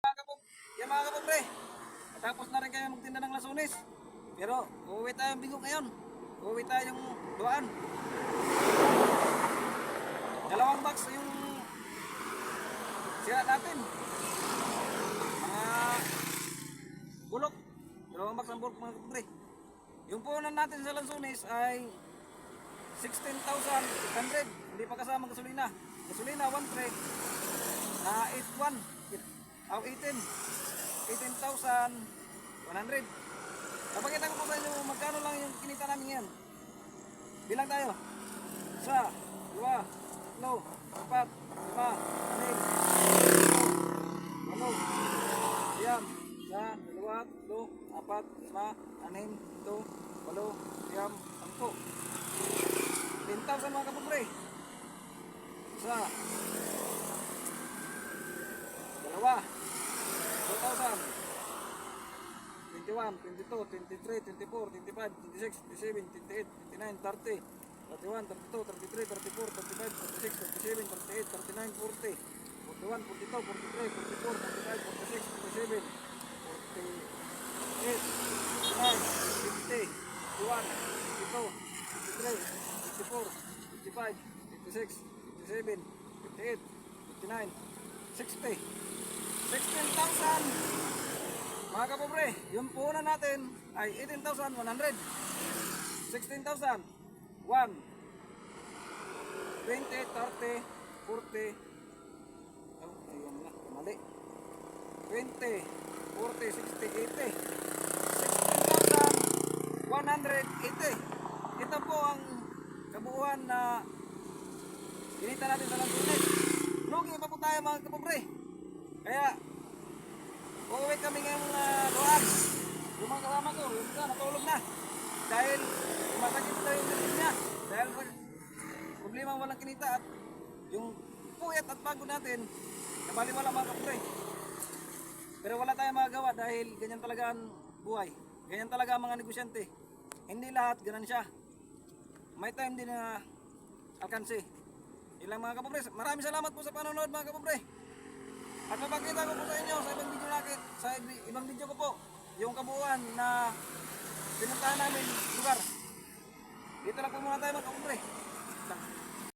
Mga kapobre, tapos na rin kayo magtinda ng lasunis. Pero uuwi tayong bigo ngayon. Uuwi tayong duaan. Dalawang box yung sira natin. Mga bulok. Dalawang box ang bulok mga kapobre. Yung puhunan natin sa lasunis ay 16,800. Hindi pa kasama gasolina. Gasolina 1 pre na 81. 18,100. Napakita ko po sa inyo magkano lang yung kinita namin yan. Bilang tayo. 1, 2, 3, 4, 5, 6, 7, 8, 9, 10. Yan. 1, 2, 3, 4, 5, 6, 7, 8, 10. 10,000 mga kapobre. 1, 2, 21, 22, 23, 24, 25, 26, 27, 28, 29, 30, 31, 32, 33, 34, 35, 36, 37, 38, 39, 40, 41, 42, 43, 44, 45, 46, 47, 48, 49, 50, 51, 52, 53, 54, 55, 56, 57, 58, 59, 60, 16,000. Mga kapobre, yung puhunan natin ay 18,100. 16,000. 1, 20, 30, 40. Oh, ayun na, mali. 20, 40, 60, 80. 16,180. Ito po ang kabuuan na kinita natin sa lasunis. Lugi pa po tayo mga kapobre. Kaya uuwi kami ngayong doan. Yung mga kasama ko, yung isa natulog na. Dahil masakit na yung dibdib niya. Dahil problema walang kinita at yung puyat at pagod natin, nabaliwala mga kapobre. Pero wala tayong magagawa dahil ganyan talaga ang buhay. Ganyan talaga ang mga negosyante. Hindi lahat ganansya. May time din na alkansi. Ilang mga kapobre, maraming salamat po sa panonood mga kapobre. At mapakita ko po sa inyo sa ibang video natin, sa ibang video ko po, yung kabuuan na pinuntahan namin lugar. Dito lang po muna tayo mga kapobre.